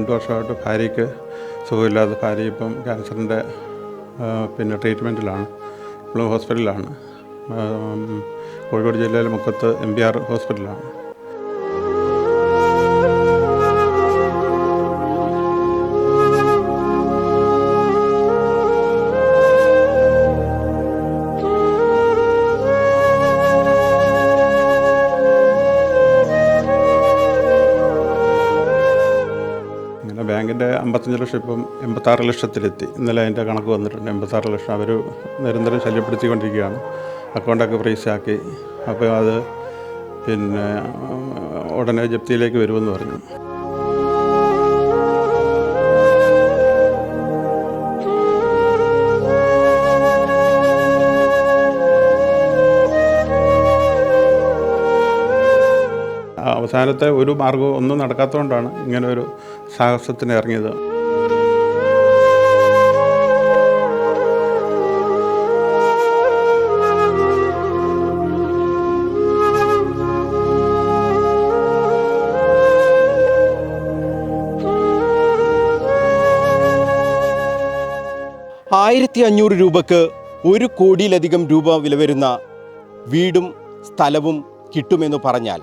2 വർഷമായിട്ട് ഭാര്യയ്ക്ക് സുഖമില്ലാതെ ഭാര്യ ഇപ്പം ക്യാൻസറിൻ്റെ ട്രീറ്റ്മെൻറ്റിലാണ്. ഇപ്പോഴും ഹോസ്പിറ്റലിലാണ്. കോഴിക്കോട് ജില്ലയിലെ മുക്കത്ത് MBR ഹോസ്പിറ്റലാണ്. ബാങ്കിൻ്റെ 55 ലക്ഷം ഇപ്പം 86 ലക്ഷത്തിലെത്തി. ഇന്നലെ അതിൻ്റെ കണക്ക് വന്നിട്ടുണ്ട്. 86 ലക്ഷം അവർ നിരന്തരം ശല്യപ്പെടുത്തിക്കൊണ്ടിരിക്കുകയാണ്. അക്കൗണ്ടൊക്കെ ഫ്രീസാക്കി. അപ്പോൾ അത് ഉടനെ ജപ്തിയിലേക്ക് വരുമെന്ന് പറഞ്ഞു. അവസാനത്തെ ഒരു മാർഗവും ഒന്നും നടക്കാത്തതുകൊണ്ടാണ് ഇങ്ങനെ ഒരു സാഹസത്തിന് ഇറങ്ങിയത്. രൂപയ്ക്ക് 1 കോടിയിലധികം രൂപ വില വരുന്ന വീടും സ്ഥലവും കിട്ടുമെന്ന് പറഞ്ഞാൽ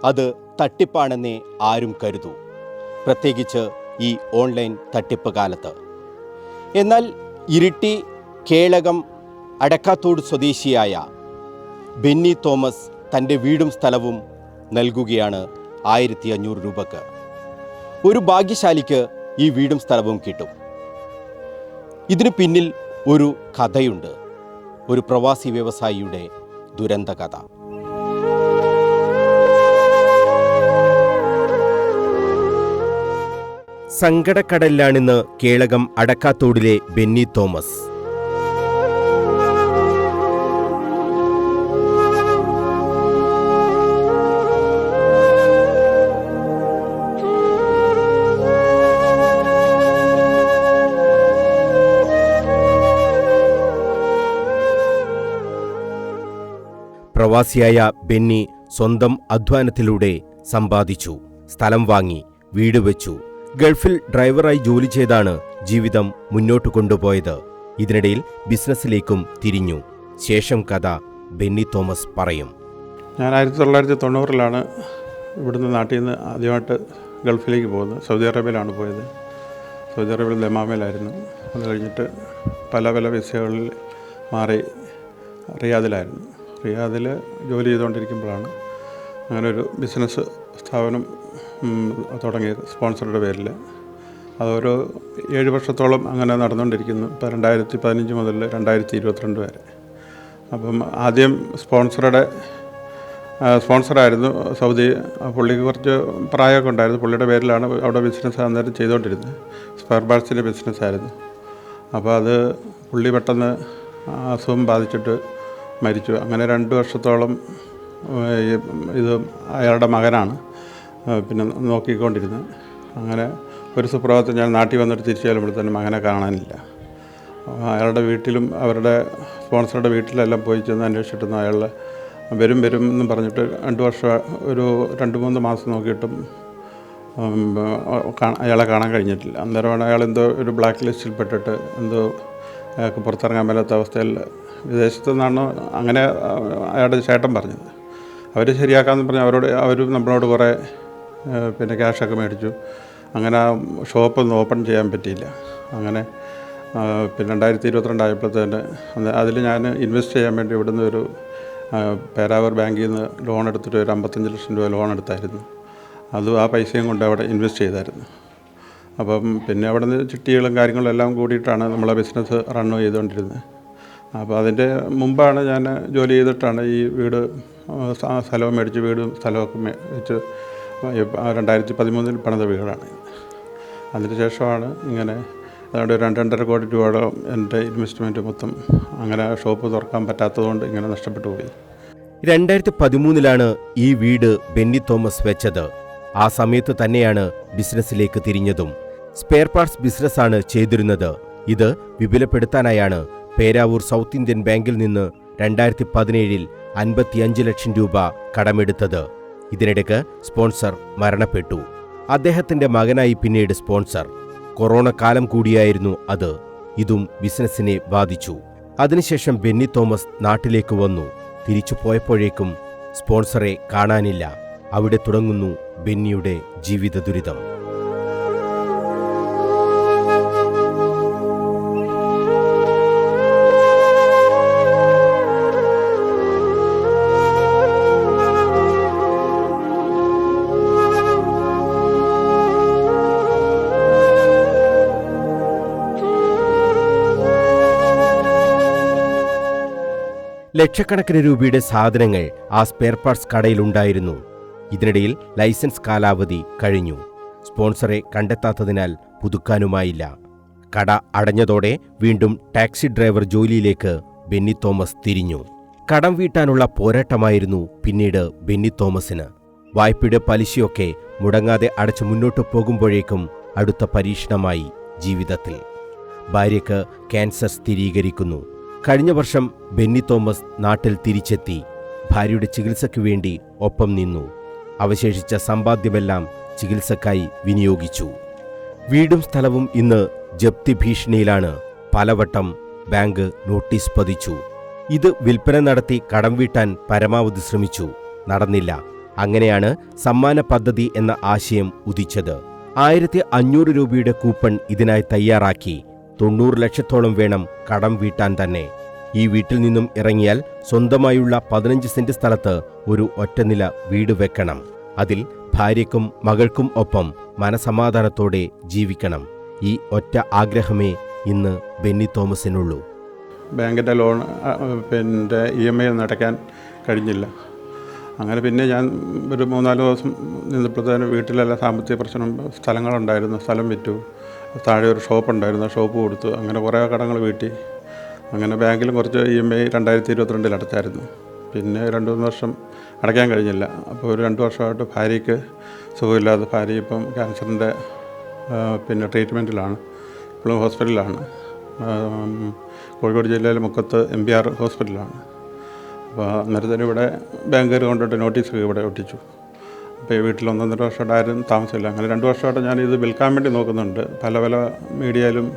അത് തട്ടിപ്പാണെന്നേ ആരും കരുതൂ, പ്രത്യേകിച്ച് ഈ ഓൺലൈൻ തട്ടിപ്പ് കാലത്ത്. എന്നാൽ ഇരിട്ടി കേളകം അടക്കാത്തോട് സ്വദേശിയായ ബെന്നി തോമസ് തൻ്റെ വീടും സ്ഥലവും നൽകുകയാണ് 1500 രൂപയ്ക്ക്. ഒരു ഭാഗ്യശാലിക്ക് ഈ വീടും സ്ഥലവും കിട്ടും. ഇതിനു പിന്നിൽ ഒരു കഥയുണ്ട്, ഒരു പ്രവാസി വ്യവസായിയുടെ ദുരന്ത കഥ. സങ്കടക്കടലിലാണിന്ന് കേളകം അടക്കാത്തോടിലെ ബെന്നി തോമസ്. പ്രവാസിയായ ബെന്നി സ്വന്തം അധ്വാനത്തിലൂടെ സമ്പാദിച്ചു, സ്ഥലം വാങ്ങി, വീട് വെച്ചു. ഗൾഫിൽ ഡ്രൈവറായി ജോലി ചെയ്താണ് ജീവിതം മുന്നോട്ട് കൊണ്ടുപോയത്. ഇതിനിടയിൽ ബിസിനസ്സിലേക്കും തിരിഞ്ഞു. ശേഷം കഥ ബെന്നി തോമസ് പറയും. ഞാൻ 1990 ഇവിടുന്ന് നാട്ടിൽ നിന്ന് ആദ്യമായിട്ട് ഗൾഫിലേക്ക് പോകുന്നത്. സൗദി അറേബ്യയിലാണ് പോയത്. സൗദി അറേബ്യയിൽ ദമാമിലായിരുന്നു. അത് കഴിഞ്ഞിട്ട് പല വിസകളിൽ മാറി റിയാദിലായിരുന്നു. റിയാദിൽ ജോലി ചെയ്തുകൊണ്ടിരിക്കുമ്പോഴാണ് അങ്ങനൊരു ബിസിനസ് സ്ഥാപനം തുടങ്ങിയത് സ്പോൺസറുടെ പേരിൽ. അതൊരു 7 വർഷത്തോളം അങ്ങനെ നടന്നുകൊണ്ടിരിക്കുന്നു. ഇപ്പോൾ 2015 മുതൽ 2022 വരെ. അപ്പം ആദ്യം സ്പോൺസറായിരുന്നു സൗദി. പുള്ളിക്ക് കുറച്ച് പ്രായമൊക്കെ ഉണ്ടായിരുന്നു. പുള്ളിയുടെ പേരിലാണ് അവിടെ ബിസിനസ് അന്നേരം ചെയ്തുകൊണ്ടിരുന്നത്. സ്പെയർ പാർട്സിൻ്റെ ബിസിനസ്സായിരുന്നു. അപ്പോൾ അത് പുള്ളി പെട്ടെന്ന് അസുഖം ബാധിച്ചിട്ട് മരിച്ചു. അങ്ങനെ 2 വർഷത്തോളം ഇത് അയാളുടെ മകനാണ് നോക്കിക്കൊണ്ടിരുന്നത്. അങ്ങനെ ഒരു സുപ്രഭാതത്തിൽ ഞാൻ നാട്ടിൽ വന്നിട്ട് തിരിച്ചു ചെല്ലുമ്പോൾ തന്നെ മകനെ കാണാനില്ല. അയാളുടെ വീട്ടിലും അവരുടെ സ്പോൺസറുടെ വീട്ടിലെല്ലാം പോയി ചെന്ന് അന്വേഷിച്ചിട്ടൊന്നും അയാളെ വരും എന്നും പറഞ്ഞിട്ട് 2 വർഷം ഒരു 2-3 മാസം നോക്കിയിട്ടും അയാളെ കാണാൻ കഴിഞ്ഞിട്ടില്ല. അന്നേരമാണ് അയാൾ എന്തോ ഒരു ബ്ലാക്ക് ലിസ്റ്റിൽ പെട്ടിട്ട് എന്തോ അയാൾക്ക് പുറത്തിറങ്ങാൻ മേലാത്ത അവസ്ഥയിൽ വിദേശത്തു നിന്നാണ് അങ്ങനെ അയാളുടെ ചേട്ടൻ പറഞ്ഞത്. അവർ ശരിയാക്കാമെന്ന് പറഞ്ഞ് അവരും നമ്മളോട് കുറേ ക്യാഷൊക്കെ മേടിച്ചു. അങ്ങനെ ആ ഷോപ്പൊന്നും ഓപ്പൺ ചെയ്യാൻ പറ്റിയില്ല. അങ്ങനെ 2022 ആയപ്പോഴത്തേന് അതിൽ ഞാൻ ഇൻവെസ്റ്റ് ചെയ്യാൻ വേണ്ടി ഇവിടുന്ന് ഒരു പേരാവൂർ ബാങ്കിൽ നിന്ന് ലോൺ എടുത്തിട്ട് ഒരു 55 ലക്ഷം രൂപ ലോൺ എടുത്തായിരുന്നു. അതും ആ പൈസയും കൊണ്ട് അവിടെ ഇൻവെസ്റ്റ് ചെയ്തായിരുന്നു. അപ്പം അവിടെ നിന്ന് ചിട്ടികളും കാര്യങ്ങളും എല്ലാം കൂടിയിട്ടാണ് നമ്മളെ ബിസിനസ് റൺ ചെയ്തുകൊണ്ടിരുന്നത്. അപ്പോൾ അതിൻ്റെ മുമ്പാണ് ഞാൻ ജോലി ചെയ്തിട്ടാണ് ഈ വീട് സ്ഥലവും മേടിച്ച് വീടും സ്ഥലമൊക്കെ വെച്ച് 2013 പണിത വീടാണ്. അതിന് ശേഷമാണ് ഇങ്ങനെ അതുകൊണ്ട് 2-2.5 കോടി രൂപയുടെ എൻ്റെ ഇൻവെസ്റ്റ്മെൻറ്റ് മൊത്തം അങ്ങനെ ഷോപ്പ് തുറക്കാൻ പറ്റാത്തതുകൊണ്ട് ഇങ്ങനെ നഷ്ടപ്പെട്ടു പോയി. 2013 ഈ വീട് ബെന്നി തോമസ് വെച്ചത്. ആ സമയത്ത് തന്നെയാണ് ബിസിനസ്സിലേക്ക് തിരിഞ്ഞതും. സ്പെയർ പാർട്സ് ബിസിനസ്സാണ് ചെയ്തിരുന്നത്. ഇത് വിപുലപ്പെടുത്താനായാണ് പേരാവൂർ സൗത്ത് ഇന്ത്യൻ ബാങ്കിൽ നിന്ന് 2017 55 ലക്ഷം രൂപ കടമെടുത്തത്. ഇതിനിടയ്ക്ക് സ്പോൺസർ മരണപ്പെട്ടു. അദ്ദേഹത്തിന്റെ മകനായി പിന്നീട് സ്പോൺസർ. കൊറോണ കാലം കൂടിയായിരുന്നു അത്. ഇതും ബിസിനസിനെ ബാധിച്ചു. അതിനുശേഷം ബെന്നി തോമസ് നാട്ടിലേക്ക് വന്നു. തിരിച്ചു പോയപ്പോഴേക്കും സ്പോൺസറെ കാണാനില്ല. അവിടെ തുടങ്ങുന്നു ബെന്നിയുടെ ജീവിത ദുരിതം. ലക്ഷക്കണക്കിന് രൂപയുടെ സാധനങ്ങൾ ആ സ്പെയർ പാർട്സ് കടയിലുണ്ടായിരുന്നു. ഇതിനിടയിൽ ലൈസൻസ് കാലാവധി കഴിഞ്ഞു. സ്പോൺസറെ കണ്ടെത്താത്തതിനാൽ പുതുക്കാനുമായില്ല. കട അടഞ്ഞതോടെ വീണ്ടും ടാക്സി ഡ്രൈവർ ജോലിയിലേക്ക് ബെന്നി തോമസ് തിരിഞ്ഞു. കടം വീട്ടാനുള്ള പോരാട്ടമായിരുന്നു പിന്നീട് ബെന്നി തോമസിന്. വായ്പയുടെ പലിശയൊക്കെ മുടങ്ങാതെ അടച്ചു മുന്നോട്ടു പോകുമ്പോഴേക്കും അടുത്ത പരീക്ഷണമായി ജീവിതത്തിൽ. ഭാര്യയ്ക്ക് ക്യാൻസർ സ്ഥിരീകരിക്കുന്നു. കഴിഞ്ഞ വർഷം ബെന്നി തോമസ് നാട്ടിൽ തിരിച്ചെത്തി. ഭാര്യയുടെ ചികിത്സയ്ക്കു വേണ്ടി ഒപ്പം നിന്നു. അവശേഷിച്ച സമ്പാദ്യമെല്ലാം ചികിത്സക്കായി വിനിയോഗിച്ചു. വീടും സ്ഥലവും ഇന്ന് ജപ്തി ഭീഷണിയിലാണ്. പലവട്ടം ബാങ്ക് നോട്ടീസ് പതിച്ചു. ഇത് വിൽപ്പന നടത്തി കടം വീട്ടാൻ പരമാവധി ശ്രമിച്ചു. നടന്നില്ല. അങ്ങനെയാണ് സമ്മാന പദ്ധതി എന്ന ആശയം ഉദിച്ചത്. 1500 രൂപയുടെ കൂപ്പൺ ഇതിനായി തയ്യാറാക്കി. 90 ലക്ഷത്തോളം വേണം കടം വീട്ടാൻ തന്നെ. ഈ വീട്ടിൽ നിന്നും ഇറങ്ങിയാൽ സ്വന്തമായുള്ള 15 സെന്റ് സ്ഥലത്ത് ഒരു ഒറ്റനില വീട് വെക്കണം. അതിൽ ഭാര്യയ്ക്കും മകൾക്കും ഒപ്പം മനസമാധാനത്തോടെ ജീവിക്കണം. ഈ ഒറ്റ ആഗ്രഹമേ ഇന്ന് ബെന്നി തോമസിനുള്ളൂ. ബാങ്കിൻ്റെ ലോൺ പിന്നെ EMI ഒന്നും അടയ്ക്കാൻ കഴിഞ്ഞില്ല. അങ്ങനെ പിന്നെ ഞാൻ ഒരു 3-4 ദിവസം നിന്നപ്പോഴത്തേനും വീട്ടിലെല്ലാം സാമ്പത്തിക പ്രശ്നം, സ്ഥലങ്ങളുണ്ടായിരുന്നു, സ്ഥലം വിറ്റു. താഴെ ഒരു ഷോപ്പുണ്ടായിരുന്നു, ഷോപ്പ് കൊടുത്തു. അങ്ങനെ കുറേ കടങ്ങൾ വീട്ടി. അങ്ങനെ ബാങ്കിലും കുറച്ച് EMI 2022 അടച്ചായിരുന്നു. പിന്നെ 2-3 വർഷം അടയ്ക്കാൻ കഴിഞ്ഞില്ല. അപ്പോൾ ഒരു 2 വർഷമായിട്ട് ഭാര്യയ്ക്ക് സുഖമില്ലാതെ, ഭാര്യ ഇപ്പം ക്യാൻസറിൻ്റെ പിന്നെ ട്രീറ്റ്മെൻറ്റിലാണ്. ഇപ്പോഴും ഹോസ്പിറ്റലിലാണ്. കോഴിക്കോട് ജില്ലയിലെ മുക്കത്ത് MBR ഹോസ്പിറ്റലാണ്. അപ്പോൾ അന്നേരത്തിന് ഇവിടെ ബാങ്കുകാർ കൊണ്ടിട്ട് നോട്ടീസ് ഇവിടെ ഒട്ടിച്ചു. അപ്പോൾ ഈ വീട്ടിൽ 1-1.5 വർഷമായിട്ട് ആരും താമസമില്ല. അങ്ങനെ 2 വർഷമായിട്ട് ഞാനിത് വിൽക്കാൻ വേണ്ടി നോക്കുന്നുണ്ട്. പല പല മീഡിയയിലും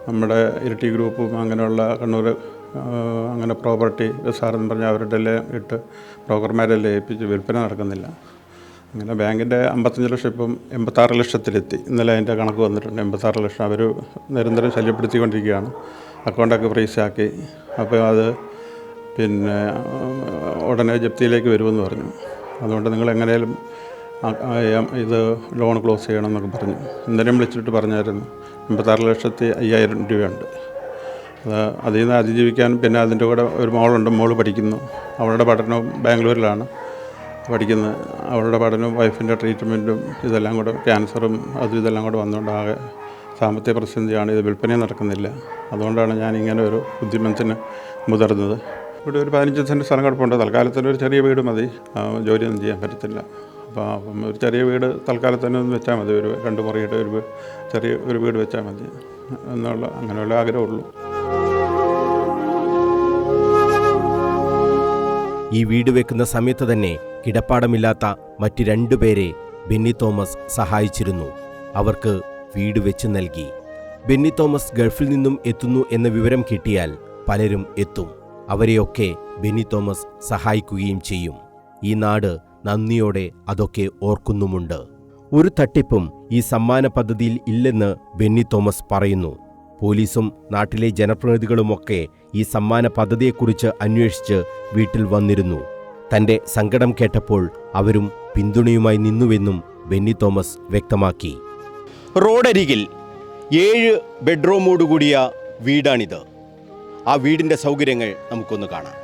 നമ്മുടെ ഇരിട്ടി ഗ്രൂപ്പും അങ്ങനെയുള്ള കണ്ണൂർ അങ്ങനെ പ്രോപ്പർട്ടി സാറെന്ന് പറഞ്ഞാൽ അവരുടെ എല്ലാം ഇട്ട് ബ്രോക്കർമാരെല്ലാം ഏൽപ്പിച്ച് വിൽപ്പന നടക്കുന്നില്ല. അങ്ങനെ ബാങ്കിൻ്റെ 55 ലക്ഷം ഇപ്പം 86 ലക്ഷത്തിലെത്തി. ഇന്നലെ അതിൻ്റെ കണക്ക് വന്നിട്ടുണ്ട്. 86 ലക്ഷം അവർ നിരന്തരം ശല്യപ്പെടുത്തിക്കൊണ്ടിരിക്കുകയാണ്. അക്കൗണ്ടൊക്കെ ഫ്രീസാക്കി. അപ്പോൾ അത് പിന്നെ ഉടനെ ജപ്തിയിലേക്ക് വരുമെന്ന് പറഞ്ഞു. അതുകൊണ്ട് നിങ്ങൾ എങ്ങനെയും ഇത് ലോൺ ക്ലോസ് ചെയ്യണം എന്നൊക്കെ പറഞ്ഞു. ഇന്നലെയും വിളിച്ചിട്ട് പറഞ്ഞായിരുന്നു 86,05,000 രൂപയുണ്ട്. അതിൽ നിന്ന് അതിജീവിക്കാൻ, പിന്നെ അതിൻ്റെ കൂടെ ഒരു മോളുണ്ട്, മോള് പഠിക്കുന്നു. അവളുടെ പഠനവും ബാംഗ്ലൂരിലാണ് പഠിക്കുന്നത്. അവളുടെ പഠനവും വൈഫിൻ്റെ ട്രീറ്റ്മെൻറ്റും ഇതെല്ലാം കൂടെ, ക്യാൻസറും അതും ഇതെല്ലാം കൂടെ വന്നുകൊണ്ട് ആകെ സാമ്പത്തിക പ്രതിസന്ധിയാണ്. ഇത് വിൽപ്പനയും നടക്കുന്നില്ല. അതുകൊണ്ടാണ് ഞാൻ ഇങ്ങനെ ഒരു ഉദ്യമത്തിന് മുതിർന്നത്. ഇവിടെ ഒരു 15 സെൻറ്റ് സ്ഥലം കിടപ്പുണ്ട്. തൽക്കാലത്തിന് ഒരു ചെറിയ വീട് മതി. ജോലിയൊന്നും ചെയ്യാൻ പറ്റത്തില്ല. അപ്പം ഒരു ചെറിയ വീട് തൽക്കാലത്തിന് ഒന്ന് വെച്ചാൽ മതി. ഒരു 2 മുറിയുടെ ചെറിയ ഒരു വീട് വെച്ചാൽ മതി എന്നുള്ള അങ്ങനെയുള്ള ആഗ്രഹമുള്ളൂ. ഈ വീട് വെക്കുന്ന സമയത്ത് തന്നെ കിടപ്പാടമില്ലാത്ത മറ്റ് 2 പേരെ ബെന്നി തോമസ് സഹായിച്ചിരുന്നു. അവർക്ക് വീട് വെച്ച് നൽകി. ബെന്നി തോമസ് ഗൾഫിൽ നിന്നും എത്തുന്നു എന്ന വിവരം കിട്ടിയാൽ പലരും എത്തും. അവരെയൊക്കെ ബെന്നി തോമസ് സഹായിക്കുകയും ചെയ്യും. ഈ നാട് നന്ദിയോടെ അതൊക്കെ ഓർക്കുന്നുമുണ്ട്. ഒരു തട്ടിപ്പും ഈ സമ്മാന പദ്ധതിയിൽ ഇല്ലെന്ന് ബെന്നി തോമസ് പറയുന്നു. പോലീസും നാട്ടിലെ ജനപ്രതിനിധികളുമൊക്കെ ഈ സമ്മാന പദ്ധതിയെക്കുറിച്ച് അന്വേഷിച്ച് വീട്ടിൽ വന്നിരുന്നു. തന്റെ സങ്കടം കേട്ടപ്പോൾ അവരും പിന്തുണയുമായി നിന്നുവെന്നും ബെന്നി തോമസ് വ്യക്തമാക്കി. റോഡരികിൽ 7 ബെഡ്റൂമോടുകൂടിയ വീടാണിത്. ആ വീടിന്റെ സൗകര്യങ്ങൾ നമുക്കൊന്ന് കാണാം.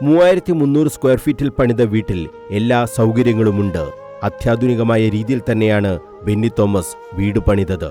3300 സ്ക്വയർ ഫീറ്റിൽ പണിത വീട്ടിൽ എല്ലാ സൗകര്യങ്ങളുമുണ്ട്. അത്യാധുനികമായ രീതിയിൽ തന്നെയാണ് ബെന്നി തോമസ് വീട് പണിതത്.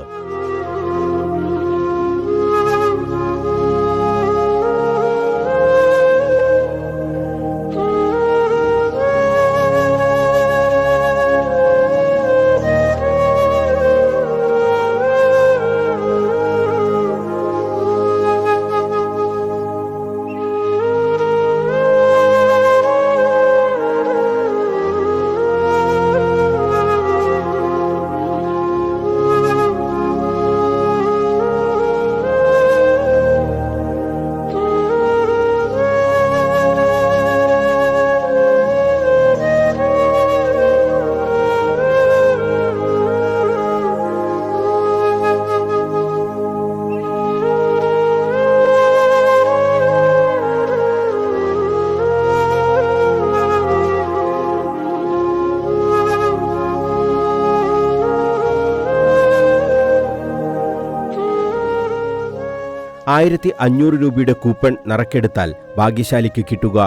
1500 രൂപയുടെ കൂപ്പൺ നറുക്കെടുത്താൽ ഭാഗ്യശാലിക്ക് കിട്ടുക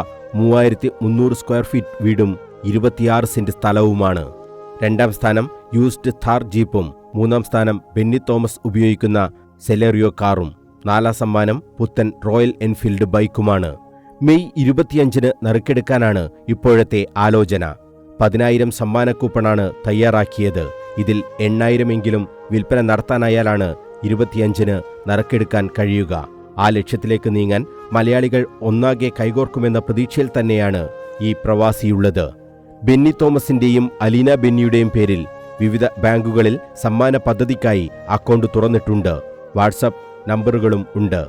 3300 സ്ക്വയർ ഫീറ്റ് വീടും 26 സെന്റ് സ്ഥലവുമാണ്. 2ാം സ്ഥാനം യൂസ്ഡ് ഥാർ ജീപ്പും, 3ാം സ്ഥാനം ബെന്നി തോമസ് ഉപയോഗിക്കുന്ന സെലേറിയോ കാറും, 4ാം സമ്മാനം പുത്തൻ റോയൽ എൻഫീൽഡ് ബൈക്കുമാണ്. മെയ് 25-ന് നറുക്കെടുക്കാനാണ് ഇപ്പോഴത്തെ ആലോചന. 10,000 സമ്മാന കൂപ്പണാണ് തയ്യാറാക്കിയത്. ഇതിൽ 8,000 വിൽപ്പന നടത്താനായാലാണ് 25-ന് നറുക്കെടുക്കാൻ കഴിയുക. ആ ലക്ഷ്യത്തിലേക്ക് നീങ്ങാൻ മലയാളികൾ ഒന്നാകെ കൈകോർക്കുമെന്ന പ്രതീക്ഷയിൽ തന്നെയാണ് ഈ പ്രവാസിയുള്ളത്. ബെന്നി തോമസിന്റെയും അലീന ബെന്നിയുടെയും പേരിൽ വിവിധ ബാങ്കുകളിൽ സമ്മാന പദ്ധതിക്കായി അക്കൗണ്ട് തുറന്നിട്ടുണ്ട്. വാട്സപ്പ് നമ്പറുകളും ഉണ്ട്.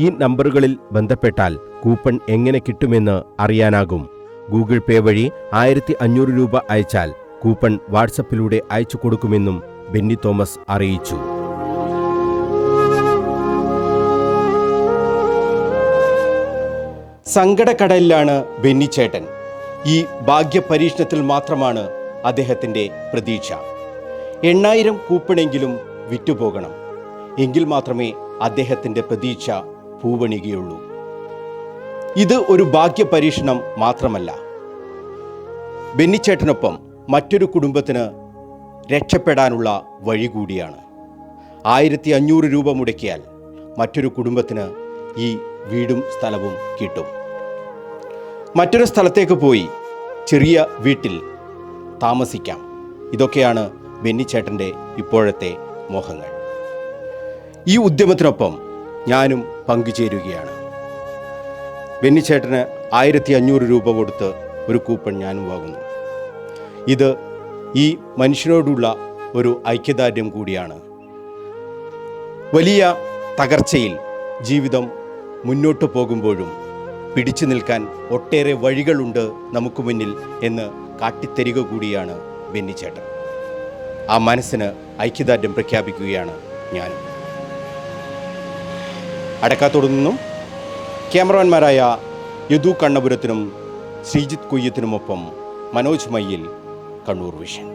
ഈ നമ്പറുകളിൽ ബന്ധപ്പെട്ടാൽ കൂപ്പൺ എങ്ങനെ കിട്ടുമെന്ന് അറിയാനാകും. ഗൂഗിൾ പേ വഴി 1500 രൂപ അയച്ചാൽ കൂപ്പൺ വാട്സപ്പിലൂടെ അയച്ചു കൊടുക്കുമെന്നും ബെന്നി തോമസ് അറിയിച്ചു. സങ്കടക്കടലിലാണ് ബെന്നിച്ചേട്ടൻ. ഈ ഭാഗ്യപരീക്ഷണത്തിൽ മാത്രമാണ് അദ്ദേഹത്തിൻ്റെ പ്രതീക്ഷ. 8,000 കൂപ്പണെങ്കിലും വിറ്റുപോകണം. എങ്കിൽ മാത്രമേ അദ്ദേഹത്തിൻ്റെ പ്രതീക്ഷ പൂവണിയുകയുള്ളൂ. ഇത് ഒരു ഭാഗ്യപരീക്ഷണം മാത്രമല്ല, ബെന്നിച്ചേട്ടനൊപ്പം മറ്റൊരു കുടുംബത്തിന് രക്ഷപ്പെടാനുള്ള വഴി കൂടിയാണ്. 1500 രൂപ മുടക്കിയാൽ മറ്റൊരു കുടുംബത്തിന് ഈ വീടും സ്ഥലവും കിട്ടും. മറ്റൊരു സ്ഥലത്തേക്ക് പോയി ചെറിയ വീട്ടിൽ താമസിക്കാം. ഇതൊക്കെയാണ് ബെന്നിച്ചേട്ടൻ്റെ ഇപ്പോഴത്തെ മോഹങ്ങൾ. ഈ ഉദ്യമത്തിനൊപ്പം ഞാനും പങ്കുചേരുകയാണ്. ബെന്നിച്ചേട്ടന് 1500 രൂപ കൊടുത്ത് ഒരു കൂപ്പൺ ഞാനും വാങ്ങുന്നു. ഇത് ഈ മനുഷ്യനോടുള്ള ഒരു ഐക്യദാർഢ്യം കൂടിയാണ്. വലിയ തകർച്ചയിൽ ജീവിതം മുന്നോട്ട് പോകുമ്പോഴും പിടിച്ചു നിൽക്കാൻ ഒട്ടേറെ വഴികളുണ്ട് നമുക്ക് മുന്നിൽ എന്ന് കാട്ടിത്തരിക കൂടിയാണ് ബെന്നിച്ചേട്ടൻ. ആ മനസ്സിന് ഐക്യദാർഢ്യം പ്രഖ്യാപിക്കുകയാണ് ഞാനും. അടക്കാത്തോടു നിന്നും ക്യാമറമാൻമാരായ യദു കണ്ണപുരത്തിനും ശ്രീജിത്ത് കുയ്യത്തിനുമൊപ്പം മനോജ് മയ്യിൽ, കണ്ണൂർ വിഷൻ.